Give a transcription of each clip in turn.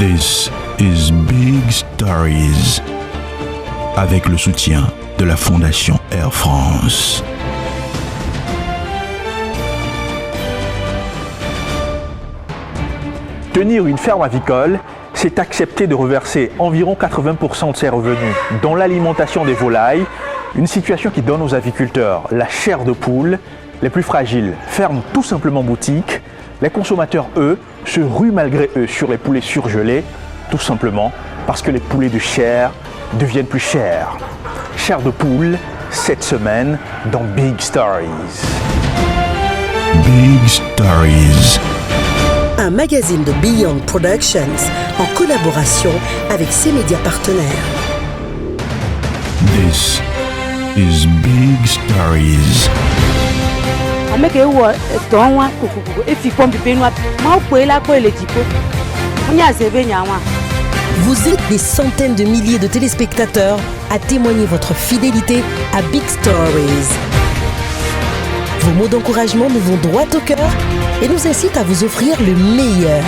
This is Big Stories, avec le soutien de la Fondation Air France. Tenir une ferme avicole, c'est accepter de reverser environ 80% de ses revenus dans l'alimentation des volailles, une situation qui donne aux aviculteurs la chair de poule. Les plus fragiles ferment tout simplement boutique. Les consommateurs, eux, se ruent malgré eux sur les poulets surgelés, tout simplement parce que les poulets de chair deviennent plus chers. Chair de poule, cette semaine dans Big Stories. Big Stories. Un magazine de Beyond Productions en collaboration avec ses médias partenaires. This is Big Stories. Vous êtes des centaines de milliers de téléspectateurs à témoigner votre fidélité à Big Stories. Vos mots d'encouragement nous vont droit au cœur et nous incitent à vous offrir le meilleur.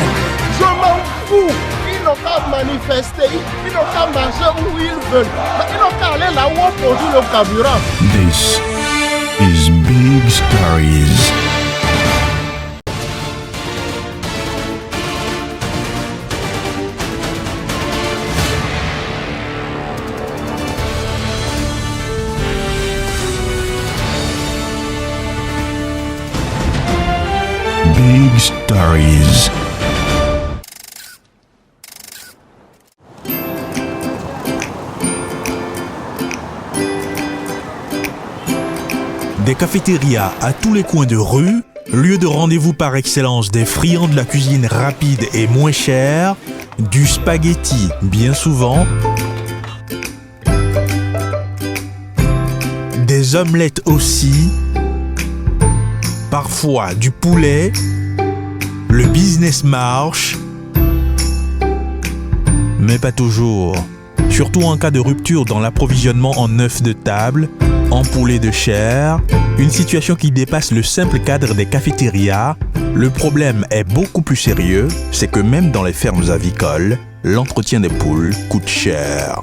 Je m'en fous. Ils n'ont qu'à manifester, ils n'ont qu'à marcher où ils veulent. Ils n'ont qu'à aller là où on produit le carburant. This is Big Stories. Big Stories. Des cafétérias à tous les coins de rue, lieu de rendez-vous par excellence des friands de la cuisine rapide et moins chère, du spaghetti bien souvent, des omelettes aussi, parfois du poulet, le business marche, mais pas toujours. Surtout en cas de rupture dans l'approvisionnement en œufs de table, en poulet de chair, une situation qui dépasse le simple cadre des cafétérias. Le problème est beaucoup plus sérieux, c'est que même dans les fermes avicoles, l'entretien des poules coûte cher.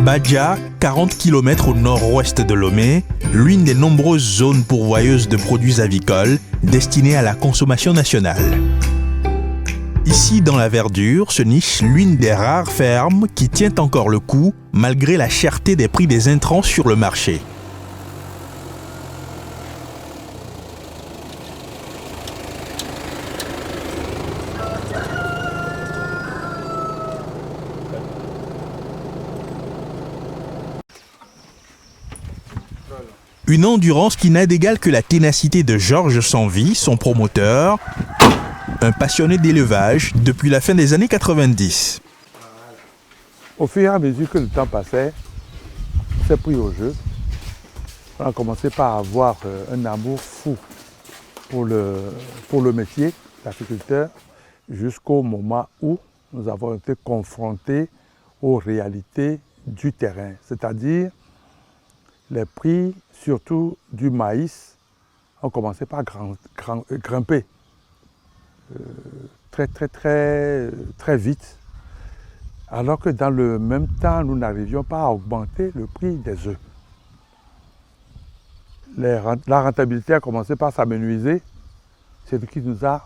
Badja, 40 km au nord-ouest de Lomé, l'une des nombreuses zones pourvoyeuses de produits avicoles destinés à la consommation nationale. Ici, dans la verdure, se niche l'une des rares fermes qui tient encore le coup malgré la cherté des prix des intrants sur le marché. Une endurance qui n'a d'égal que la ténacité de Georges Sanvy, son promoteur, un passionné d'élevage depuis la fin des années 90. Au fur et à mesure que le temps passait, on s'est pris au jeu. On a commencé par avoir un amour fou pour le métier d'agriculteur jusqu'au moment où nous avons été confrontés aux réalités du terrain, c'est-à-dire les prix, surtout du maïs, ont commencé par grimper très vite, alors que dans le même temps, nous n'arrivions pas à augmenter le prix des œufs. La rentabilité a commencé par s'amenuiser, ce qui nous a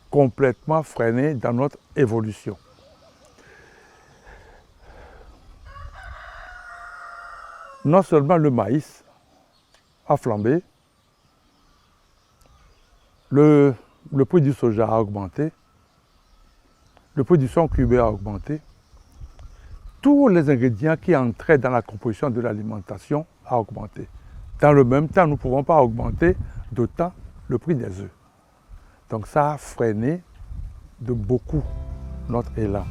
complètement freinés dans notre évolution. Non seulement le maïs a flambé, le prix du soja a augmenté, le prix du son cubé a augmenté, tous les ingrédients qui entraient dans la composition de l'alimentation ont augmenté. Dans le même temps, nous ne pouvons pas augmenter d'autant le prix des œufs. Donc ça a freiné de beaucoup notre élan.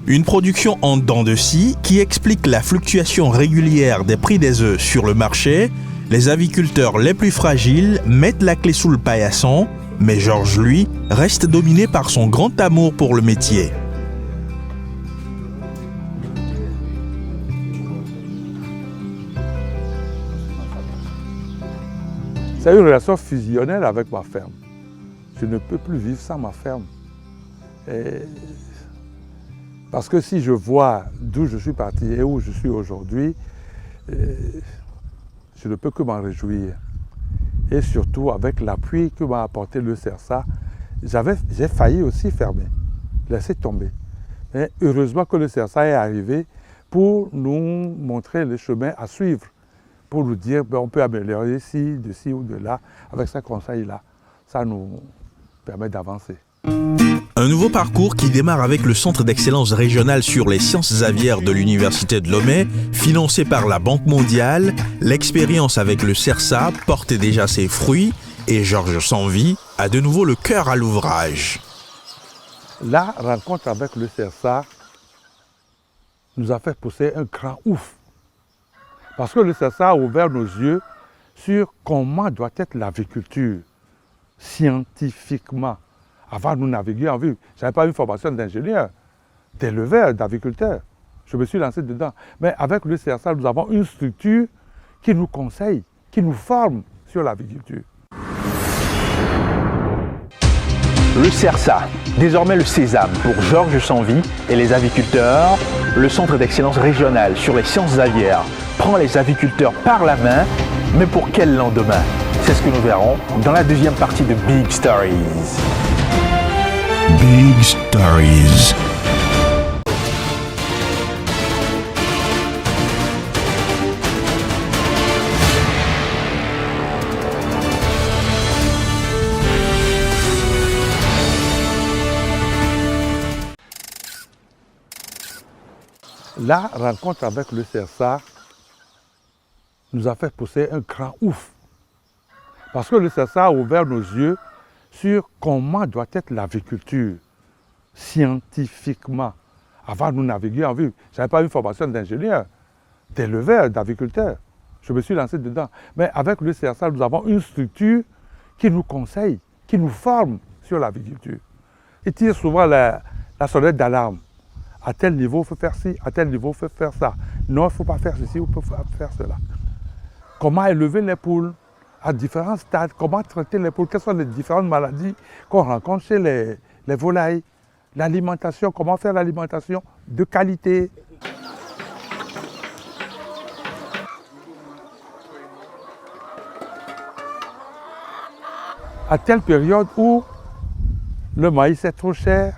Une production en dents de scie qui explique la fluctuation régulière des prix des œufs sur le marché. Les aviculteurs les plus fragiles mettent la clé sous le paillasson, mais Georges, lui, reste dominé par son grand amour pour le métier. C'est une relation fusionnelle avec ma ferme. Je ne peux plus vivre sans ma ferme. Parce que si je vois d'où je suis parti et où je suis aujourd'hui, je ne peux que m'en réjouir. Et surtout avec l'appui que m'a apporté le CERSA, j'ai failli aussi fermer, laisser tomber. Mais heureusement que le CERSA est arrivé pour nous montrer les chemins à suivre, pour nous dire on peut améliorer ici, de ci ou de là. Avec ce conseil-là, ça nous permet d'avancer. Un nouveau parcours qui démarre avec le Centre d'excellence régionale sur les sciences aviaires de l'Université de Lomé, financé par la Banque mondiale. L'expérience avec le CERSA portait déjà ses fruits et Georges Sanvi a de nouveau le cœur à l'ouvrage. La rencontre avec le CERSA nous a fait pousser un grand ouf. Parce que le CERSA a ouvert nos yeux sur comment doit être l'agriculture scientifiquement. Avant, nous naviguions en vue. Je n'avais pas une formation d'ingénieur, d'éleveur, d'agriculteur. Je me suis lancé dedans. Mais avec le CERSA, nous avons une structure qui nous conseille, qui nous forme sur l'agriculture. Le CERSA, désormais le Sésame pour Georges Sanvi et les aviculteurs, le Centre d'excellence régionale sur les sciences aviaires prend les aviculteurs par la main, mais pour quel lendemain? C'est ce que nous verrons dans la deuxième partie de Big Stories. Big Stories. La rencontre avec le CERSA nous a fait pousser un grand ouf. Parce que le CERSA a ouvert nos yeux sur comment doit être l'agriculture scientifiquement. Avant, nous naviguions en vue. Je n'avais pas une formation d'ingénieur, d'éleveur, d'agriculteur. Je me suis lancé dedans. Mais avec le CERSA, nous avons une structure qui nous conseille, qui nous forme sur l'agriculture. Ils tirent souvent la sonnette d'alarme. À tel niveau, il faut faire ci, à tel niveau, il faut faire ça. Non, il ne faut pas faire ceci, il faut faire cela. Comment élever les poules à différents stades, comment traiter les poules, quelles sont les différentes maladies qu'on rencontre chez les volailles, l'alimentation, comment faire l'alimentation de qualité. À telle période où le maïs est trop cher,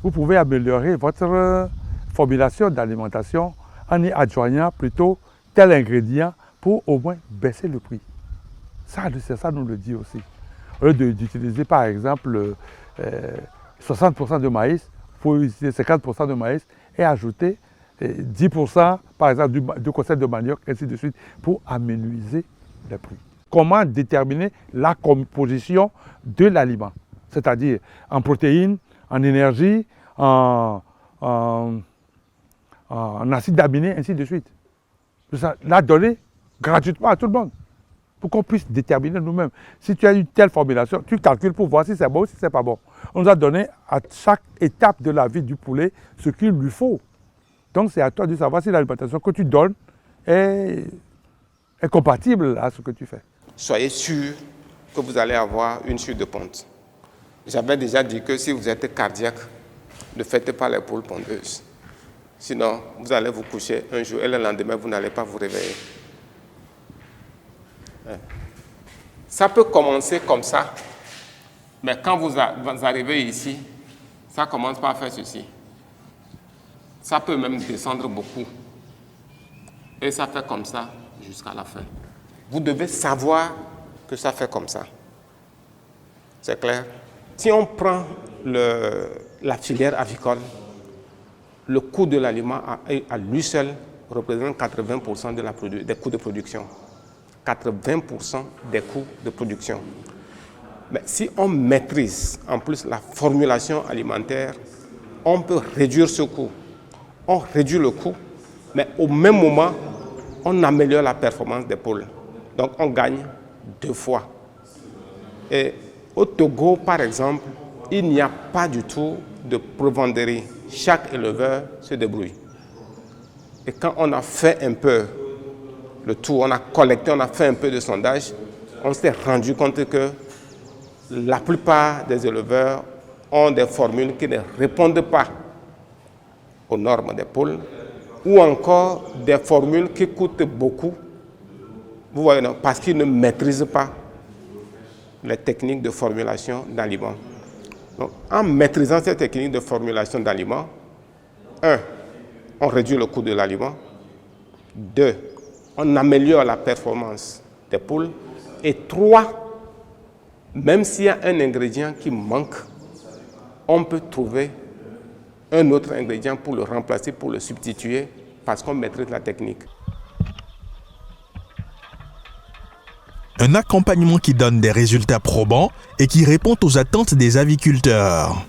vous pouvez améliorer votre formulation d'alimentation en y adjoignant plutôt tel ingrédient pour au moins baisser le prix. Ça, le CERSA nous le dit aussi. Au lieu d'utiliser par exemple 60% de maïs, il faut utiliser 50% de maïs et ajouter 10% par exemple de conserve de manioc, ainsi de suite, pour amenuiser le prix. Comment déterminer la composition de l'aliment, c'est-à-dire en protéines, en énergie, en acides aminés, ainsi de suite. La donner gratuitement à tout le monde, pour qu'on puisse déterminer nous-mêmes. Si tu as une telle formulation, tu calcules pour voir si c'est bon ou si c'est pas bon. On nous a donné à chaque étape de la vie du poulet ce qu'il lui faut. Donc c'est à toi de savoir si l'alimentation que tu donnes est compatible à ce que tu fais. Soyez sûr que vous allez avoir une chute de ponte. J'avais déjà dit que si vous êtes cardiaque, ne faites pas les poules pondeuses. Sinon, vous allez vous coucher un jour et le lendemain, vous n'allez pas vous réveiller. Ça peut commencer comme ça, mais quand vous arrivez ici, ça commence par faire ceci. Ça peut même descendre beaucoup. Et ça fait comme ça jusqu'à la fin. Vous devez savoir que ça fait comme ça. C'est clair? Si on prend la filière avicole, le coût de l'aliment à lui seul représente 80% des coûts de production. 80% des coûts de production. Mais si on maîtrise en plus la formulation alimentaire, on peut réduire ce coût. On réduit le coût, mais au même moment, on améliore la performance des poules. Donc on gagne 2 fois. Et au Togo, par exemple, il n'y a pas du tout de prébendarie. Chaque éleveur se débrouille. Et quand on a fait un peu le tour, on a collecté, on a fait un peu de sondage, on s'est rendu compte que la plupart des éleveurs ont des formules qui ne répondent pas aux normes des poules, ou encore des formules qui coûtent beaucoup, vous voyez, non, parce qu'ils ne maîtrisent pas les techniques de formulation d'aliments. Donc, en maîtrisant ces techniques de formulation d'aliments, 1, on réduit le coût de l'aliment, 2, on améliore la performance des poules, et 3, même s'il y a un ingrédient qui manque, on peut trouver un autre ingrédient pour le remplacer, pour le substituer, parce qu'on maîtrise la technique. Un accompagnement qui donne des résultats probants et qui répond aux attentes des aviculteurs.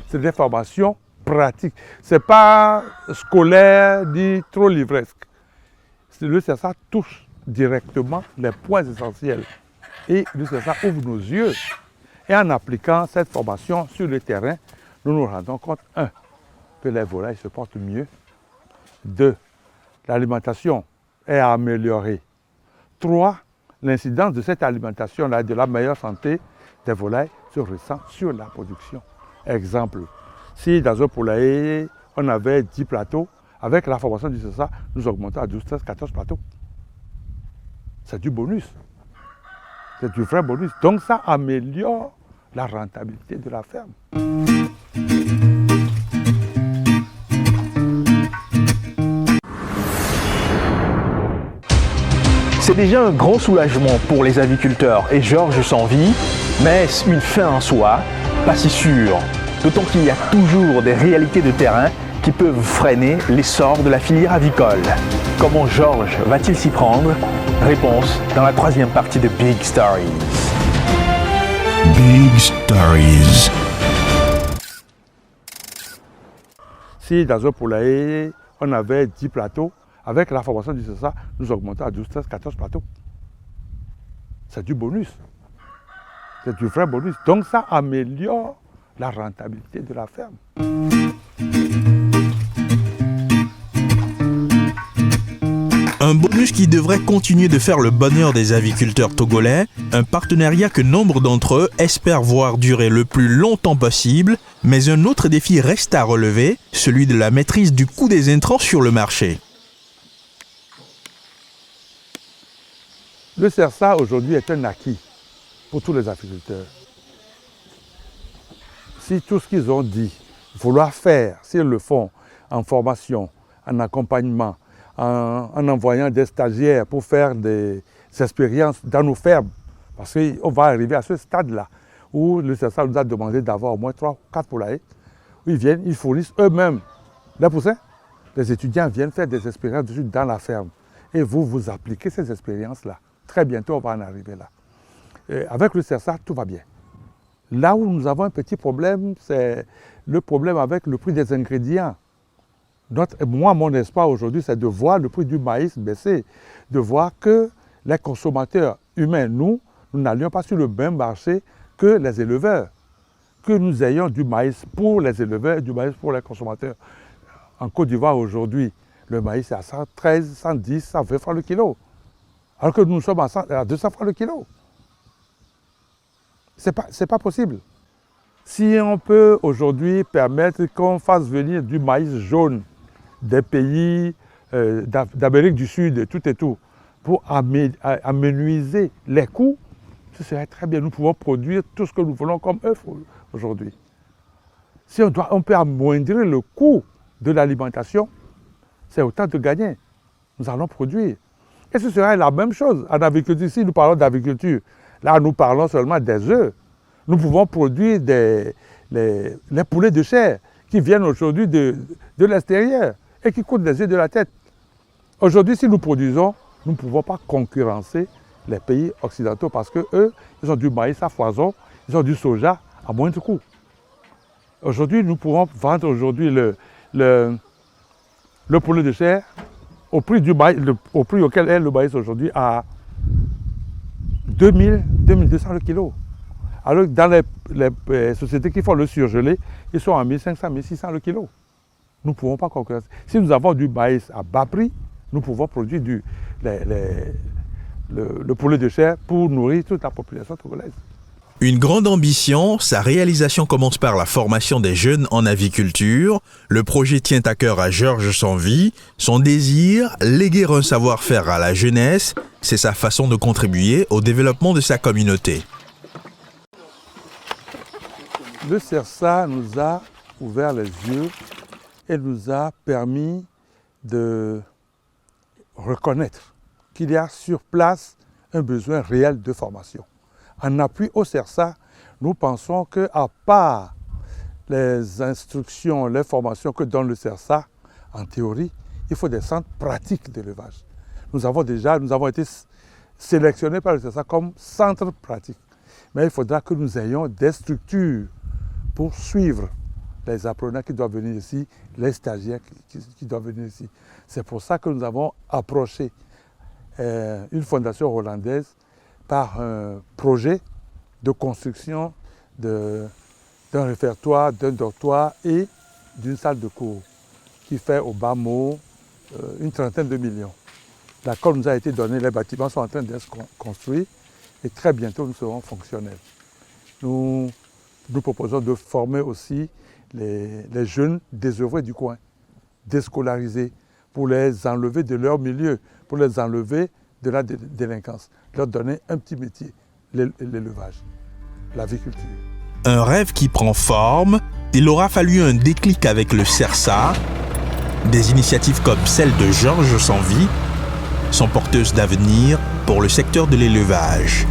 C'est des formations pratiques. Ce n'est pas scolaire ni trop livresque. Le CSA touche directement les points essentiels. Et le CSA ouvre nos yeux. Et en appliquant cette formation sur le terrain, nous nous rendons compte, 1, que les volailles se portent mieux. 2, l'alimentation est améliorée. 3, l'incidence de cette alimentation-là, de la meilleure santé des volailles, se ressent sur la production. Exemple, si dans un poulailler, on avait 10 plateaux, avec la formation du CSA, nous augmentons à 12, 13, 14 plateaux. C'est du bonus. C'est du vrai bonus. Donc ça améliore la rentabilité de la ferme. C'est déjà un grand soulagement pour les aviculteurs et Georges s'envie, mais est-ce une fin en soi? Pas si sûr. D'autant qu'il y a toujours des réalités de terrain qui peuvent freiner l'essor de la filière avicole. Comment Georges va-t-il s'y prendre? Réponse dans la 3e partie de Big Stories. Big Stories. Si dans un poulailler, on avait 10 plateaux, avec la formation du CSA, nous augmentons à 12, 13, 14 plateaux. C'est du bonus. C'est du vrai bonus. Donc ça améliore la rentabilité de la ferme. Un bonus qui devrait continuer de faire le bonheur des aviculteurs togolais, un partenariat que nombre d'entre eux espèrent voir durer le plus longtemps possible, mais un autre défi reste à relever, celui de la maîtrise du coût des intrants sur le marché. Le CSA aujourd'hui est un acquis pour tous les aviculteurs. Si tout ce qu'ils ont dit, vouloir faire, s'ils le font en formation, en accompagnement, en envoyant des stagiaires pour faire des expériences dans nos fermes, parce qu'on va arriver à ce stade-là où le CSA nous a demandé d'avoir au moins 3 ou 4 poulaillers, où ils viennent, ils fournissent eux-mêmes les poussins. Les étudiants viennent faire des expériences dessus dans la ferme. Et vous appliquez ces expériences-là. Très bientôt, on va en arriver là. Et avec le CSA, tout va bien. Là où nous avons un petit problème, c'est le problème avec le prix des ingrédients. Moi, mon espoir aujourd'hui, c'est de voir le prix du maïs baisser, de voir que les consommateurs humains, nous n'allions pas sur le même marché que les éleveurs, que nous ayons du maïs pour les éleveurs et du maïs pour les consommateurs. En Côte d'Ivoire, aujourd'hui, le maïs est à 113, 110, 120 francs le kilo, alors que nous sommes à 200 francs le kilo. C'est pas possible. Si on peut aujourd'hui permettre qu'on fasse venir du maïs jaune des pays d'Amérique du Sud, tout et tout, pour amenuiser les coûts, ce serait très bien. Nous pouvons produire tout ce que nous voulons comme œuf aujourd'hui. Si on peut amoindrir le coût de l'alimentation, c'est autant de gagner. Nous allons produire. Et ce serait la même chose en agriculture. Ici, nous parlons d'agriculture. Là, nous parlons seulement des œufs. Nous pouvons produire les poulets de chair qui viennent aujourd'hui de l'extérieur et qui coûtent des œufs de la tête. Aujourd'hui, si nous produisons Nous ne pouvons pas concurrencer les pays occidentaux parce qu'eux, ils ont du maïs à foison, ils ont du soja à moindre coût. Aujourd'hui, nous pouvons vendre aujourd'hui le poulet de chair au prix auquel est le maïs aujourd'hui à 2200 le kilo. Alors que dans les sociétés qui font le surgelé, ils sont à 1500, 1600 le kilo. Nous ne pouvons pas concurrencer. Si nous avons du maïs à bas prix, nous pouvons produire le poulet de chair pour nourrir toute la population togolaise. Une grande ambition, sa réalisation commence par la formation des jeunes en aviculture. Le projet tient à cœur à Georges Sanvi. Son désir, léguer un savoir-faire à la jeunesse, c'est sa façon de contribuer au développement de sa communauté. Le CERSA nous a ouvert les yeux et nous a permis de reconnaître qu'il y a sur place un besoin réel de formation. En appui au CERSA, nous pensons qu'à part les instructions, les formations que donne le CERSA, en théorie, il faut des centres pratiques d'élevage. Nous avons été sélectionnés par le CERSA comme centre pratique. Mais il faudra que nous ayons des structures pour suivre les apprenants qui doivent venir ici, les stagiaires qui doivent venir ici. C'est pour ça que nous avons approché une fondation hollandaise par un projet de construction d'un réfectoire, d'un dortoir et d'une salle de cours qui fait au bas mot une trentaine de millions. L'accord nous a été donné, les bâtiments sont en train d'être construits et très bientôt nous serons fonctionnels. Nous proposons de former aussi les jeunes désœuvrés du coin, déscolarisés, pour les enlever de leur milieu, pour les enlever de la délinquance, leur donner un petit métier, l'élevage, l'aviculture. Un rêve qui prend forme, il aura fallu un déclic avec le CERSA. Des initiatives comme celle de Georges Sanvi sont porteuses d'avenir pour le secteur de l'élevage.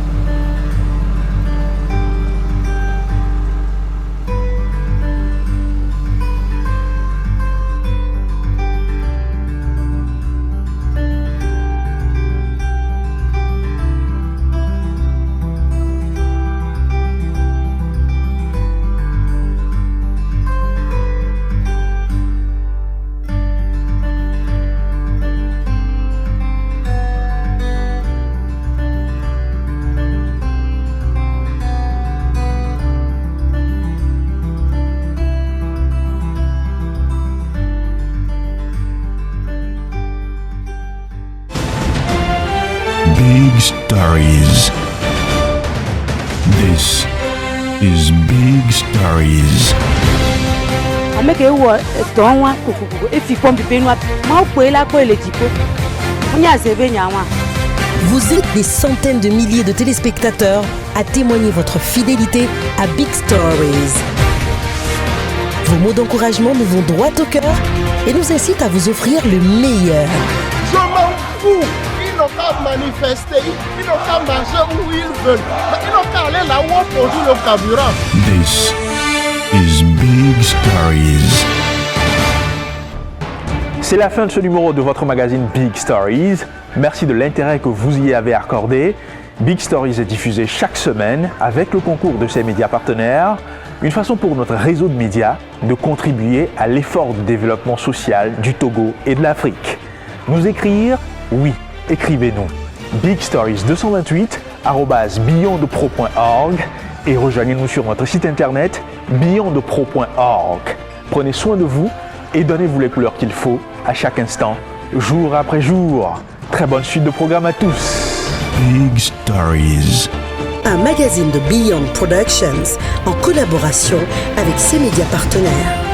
Big Stories. This is Big Stories. Vous êtes des centaines de milliers de téléspectateurs à témoigner votre fidélité à Big Stories. Vos mots d'encouragement nous vont droit au cœur et nous incitent à vous offrir le meilleur. Je m'en fous. Ils n'ont qu'à manifester, ils n'ont qu'à marcher où ils veulent. Mais ils n'ont qu'à aller là où on produit le carburant. This is Big Stories. C'est la fin de ce numéro de votre magazine Big Stories. Merci de l'intérêt que vous y avez accordé. Big Stories est diffusé chaque semaine avec le concours de ses médias partenaires. Une façon pour notre réseau de médias de contribuer à l'effort de développement social du Togo et de l'Afrique. Nous écrire? Oui, écrivez-nous. bigstories228@beyondpro.org et rejoignez-nous sur notre site internet beyondpro.org. Prenez soin de vous et donnez-vous les couleurs qu'il faut à chaque instant, jour après jour. Très bonne suite de programme à tous. Big Stories. Un magazine de Beyond Productions en collaboration avec ses médias partenaires.